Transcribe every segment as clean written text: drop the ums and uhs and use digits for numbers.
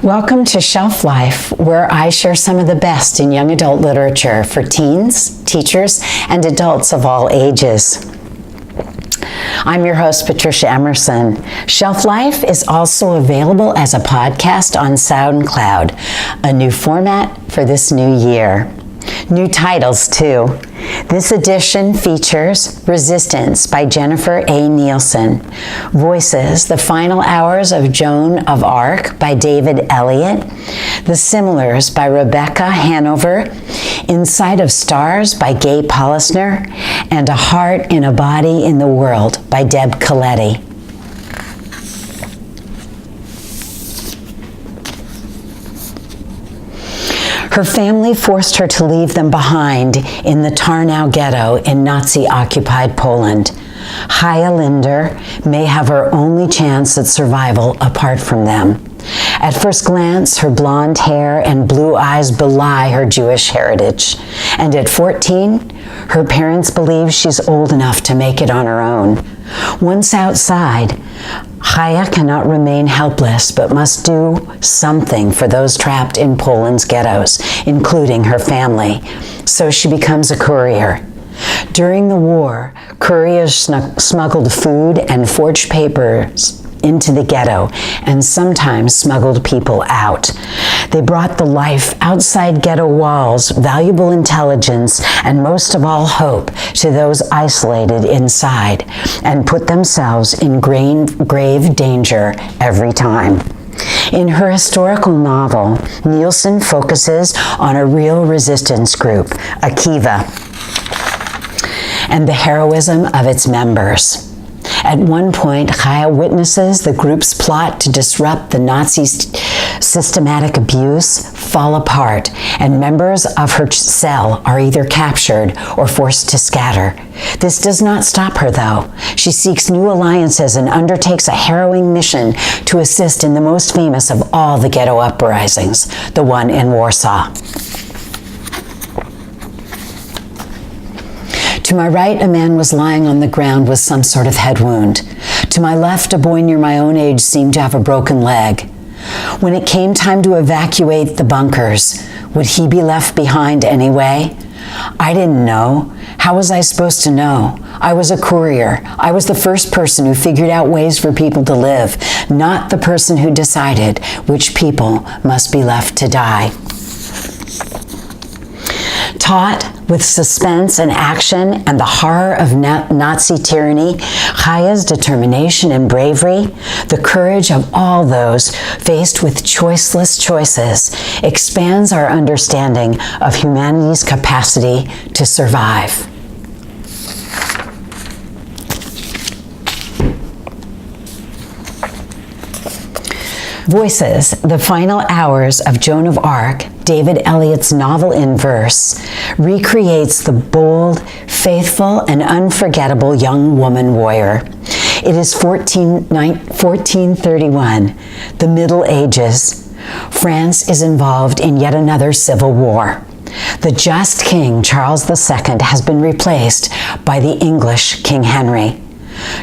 Welcome to Shelf Life, where I share some of the best in young adult literature for teens, teachers, and adults of all ages. I'm your host, Patricia Emerson. Shelf Life is also available as a podcast on SoundCloud, a new format for this new year. New titles, too. This edition features Resistance by Jennifer A. Nielsen, Voices, The Final Hours of Joan of Arc by David Elliott, The Similars by Rebecca Hanover, Inside of Stars by Gay Polisner, and A Heart in a Body in the World by Deb Coletti. Her family forced her to leave them behind in the Tarnow ghetto in Nazi-occupied Poland. Chaya Linder may have her only chance at survival apart from them. At first glance, her blonde hair and blue eyes belie her Jewish heritage. And at 14, her parents believe she's old enough to make it on her own. Once outside, Chaya cannot remain helpless, but must do something for those trapped in Poland's ghettos, including her family. So she becomes a courier. During the war, couriers smuggled food and forged papers into the ghetto, and sometimes smuggled people out. They brought the life outside ghetto walls, valuable intelligence, and most of all hope to those isolated inside, and put themselves in grave danger every time. In her historical novel, Nielsen focuses on a real resistance group, Akiva, and the heroism of its members. At one point, Chaya witnesses the group's plot to disrupt the Nazis' systematic abuse fall apart, and members of her cell are either captured or forced to scatter. This does not stop her, though. She seeks new alliances and undertakes a harrowing mission to assist in the most famous of all the ghetto uprisings, the one in Warsaw. To my right, a man was lying on the ground with some sort of head wound. To my left, a boy near my own age seemed to have a broken leg. When it came time to evacuate the bunkers, would he be left behind anyway? I didn't know. How was I supposed to know? I was a courier. I was the first person who figured out ways for people to live, not the person who decided which people must be left to die. Taught with suspense and action and the horror of Nazi tyranny, Chaya's determination and bravery, the courage of all those faced with choiceless choices, expands our understanding of humanity's capacity to survive. Voices, The Final Hours of Joan of Arc, David Elliott's novel in verse, recreates the bold, faithful, and unforgettable young woman warrior. It is 1431, the Middle Ages. France is involved in yet another civil war. The just King Charles II has been replaced by the English King Henry.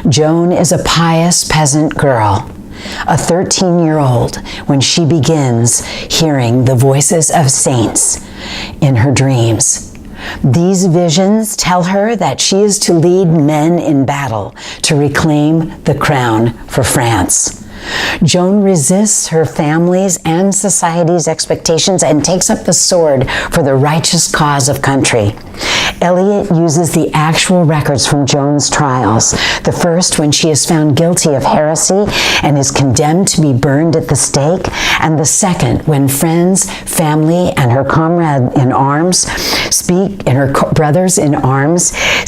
Joan is a pious peasant girl, a 13-year-old, when she begins hearing the voices of saints in her dreams. These visions tell her that she is to lead men in battle to reclaim the crown for France. Joan resists her family's and society's expectations and takes up the sword for the righteous cause of country. Eliot uses the actual records from Joan's trials, the first when she is found guilty of heresy and is condemned to be burned at the stake, and the second when friends, family, and her brothers in arms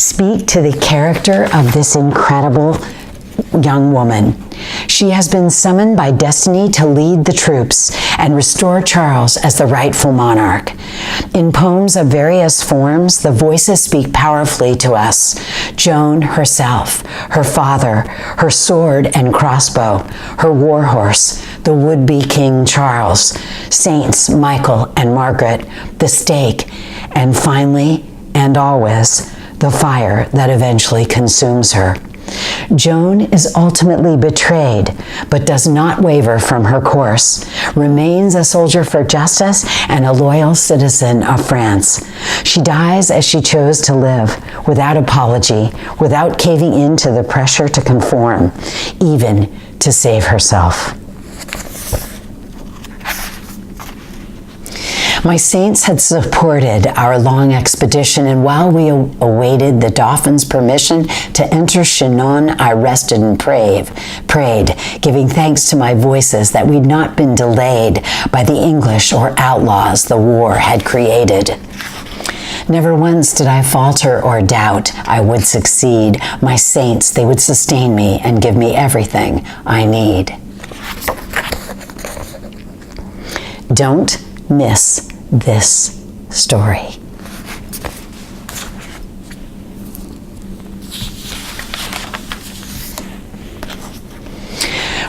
speak to the character of this incredible young woman. She has been summoned by destiny to lead the troops and restore Charles as the rightful monarch. In poems of various forms, the voices speak powerfully to us. Joan herself, her father, her sword and crossbow, her war horse, the would-be King Charles, Saints Michael and Margaret, the stake, and finally, and always, the fire that eventually consumes her. Joan is ultimately betrayed, but does not waver from her course, remains a soldier for justice and a loyal citizen of France. She dies as she chose to live, without apology, without caving in to the pressure to conform, even to save herself. My saints had supported our long expedition, and while we awaited the Dauphin's permission to enter Chinon, I rested and prayed, giving thanks to my voices that we'd not been delayed by the English or outlaws the war had created. Never once did I falter or doubt I would succeed. My saints, they would sustain me and give me everything I need. Don't miss this story.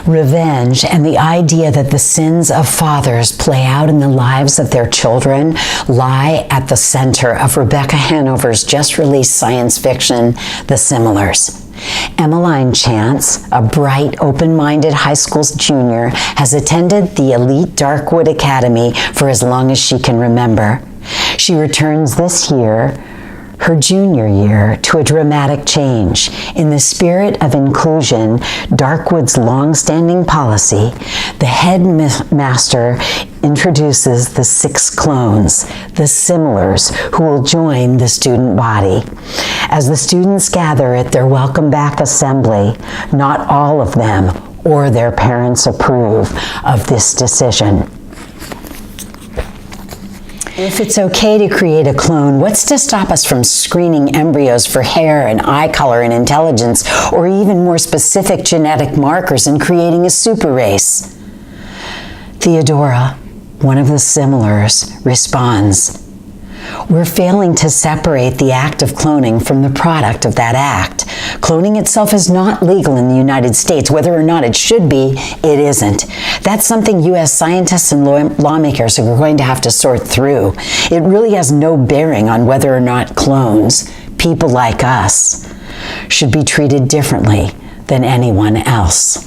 Revenge and the idea that the sins of fathers play out in the lives of their children lie at the center of Rebecca Hanover's just-released science fiction, The Similars. Emmeline Chance, a bright, open-minded high school junior, has attended the elite Darkwood Academy for as long as she can remember. She returns this year, her junior year, to a dramatic change. In the spirit of inclusion, Darkwood's long-standing policy, the headmaster introduces the 6 clones, the Similars, who will join the student body. As the students gather at their welcome back assembly, not all of them or their parents approve of this decision. If it's okay to create a clone, what's to stop us from screening embryos for hair and eye color and intelligence, or even more specific genetic markers, and creating a super race? Theodora, one of the Similars, responds, "We're failing to separate the act of cloning from the product of that act. Cloning itself is not legal in the United States. Whether or not it should be, it isn't. That's something U.S. scientists and lawmakers are going to have to sort through. It really has no bearing on whether or not clones, people like us, should be treated differently than anyone else."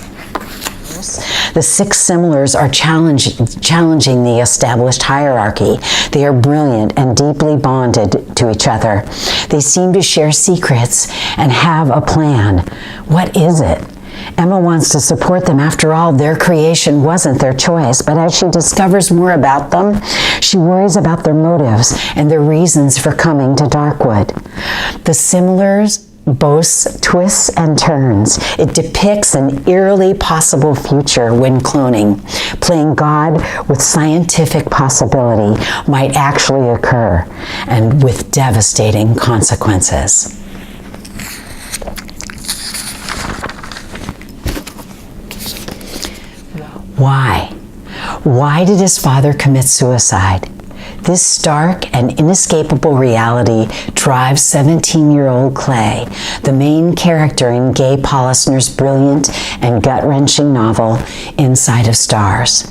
The 6 Similars are challenging the established hierarchy. They are brilliant and deeply bonded to each other. They seem to share secrets and have a plan. What is it? Emma wants to support them. After all, their creation wasn't their choice. But as she discovers more about them, she worries about their motives and their reasons for coming to Darkwood. The Similars boasts twists and turns. It depicts an eerily possible future when cloning, playing God with scientific possibility, might actually occur, and with devastating consequences. Why? Why did his father commit suicide? This stark and inescapable reality drives 17-year-old Clay, the main character in Gay Polisner's brilliant and gut-wrenching novel, Inside of Stars.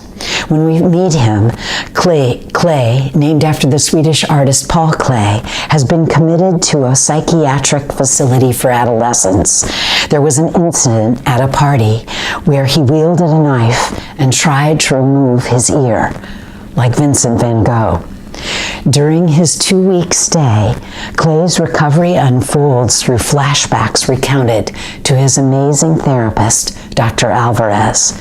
When we meet him, Clay, named after the Swedish artist Paul Klee, has been committed to a psychiatric facility for adolescents. There was an incident at a party where he wielded a knife and tried to remove his ear, like Vincent van Gogh. During his 2-week stay, Clay's recovery unfolds through flashbacks recounted to his amazing therapist, Dr. Alvarez.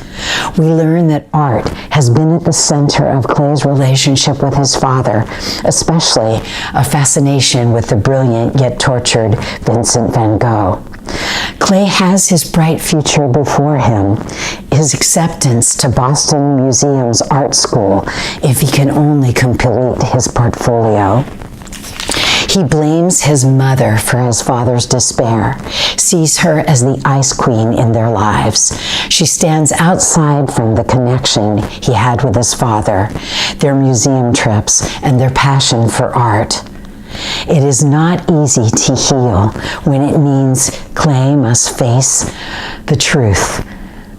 We learn that art has been at the center of Clay's relationship with his father, especially a fascination with the brilliant yet tortured Vincent van Gogh. Clay has his bright future before him, his acceptance to Boston Museum's art school, if he can only complete his portfolio. He blames his mother for his father's despair, sees her as the ice queen in their lives. She stands outside from the connection he had with his father, their museum trips, and their passion for art. It is not easy to heal when it means Clay must face the truth,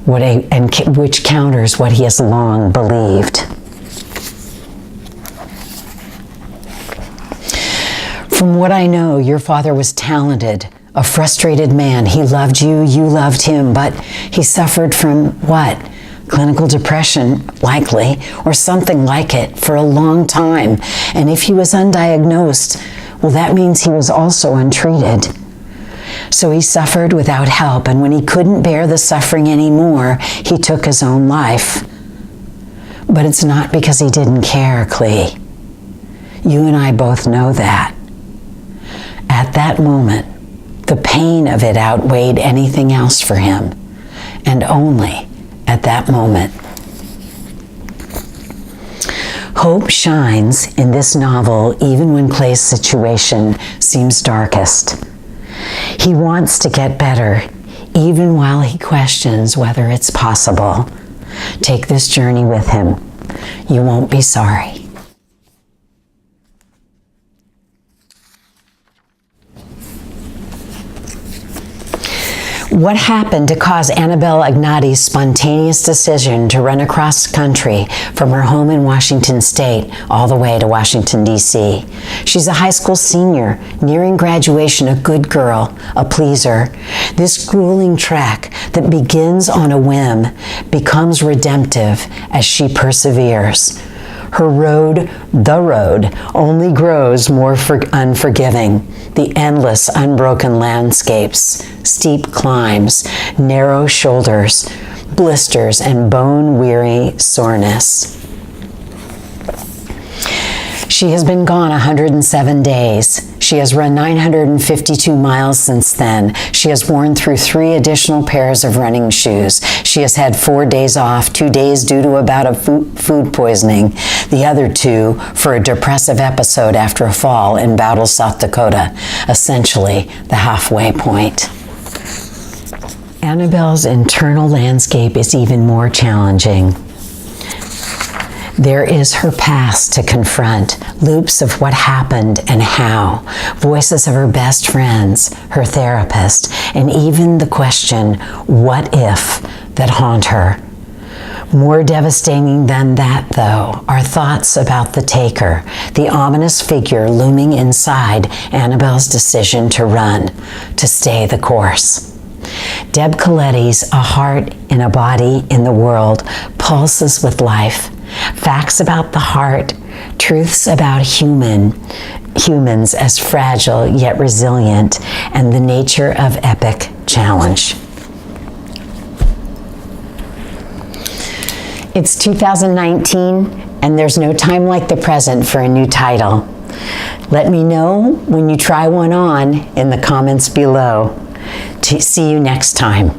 which counters what he has long believed. From what I know, your father was talented, A frustrated man. He loved you, you loved him, but he suffered from what? Clinical depression, likely, or something like it for a long time. And if he was undiagnosed, well, that means he was also untreated. So he suffered without help, and when he couldn't bear the suffering anymore, he took his own life. But it's not because he didn't care, Clee. You and I both know that. At that moment, the pain of it outweighed anything else for him, and only at that moment. Hope shines in this novel even when Clay's situation seems darkest. He wants to get better, even while he questions whether it's possible. Take this journey with him. You won't be sorry. What happened to cause Annabelle Ignati's spontaneous decision to run across country from her home in Washington State all the way to Washington, D.C.? She's a high school senior, nearing graduation, a good girl, a pleaser. This grueling trek that begins on a whim becomes redemptive as she perseveres. Her road, the road, only grows more unforgiving. The endless, unbroken landscapes, steep climbs, narrow shoulders, blisters, and bone-weary soreness. She has been gone 107 days. She has run 952 miles since then. She has worn through 3 additional pairs of running shoes. She has had 4 days off, 2 days due to a bout of food poisoning, the other 2 for a depressive episode after a fall in Battle, South Dakota, essentially the halfway point. Annabelle's internal landscape is even more challenging. There is her past to confront, loops of what happened and how, voices of her best friends, her therapist, and even the question, what if, that haunt her. More devastating than that, though, are thoughts about the taker, the ominous figure looming inside Annabelle's decision to run, to stay the course. Deb Coletti's A Heart in a Body in the World pulses with life. Facts about the heart, truths about humans as fragile yet resilient, and the nature of epic challenge. It's 2019, and there's no time like the present for a new title. Let me know when you try one on in the comments below. See you next time.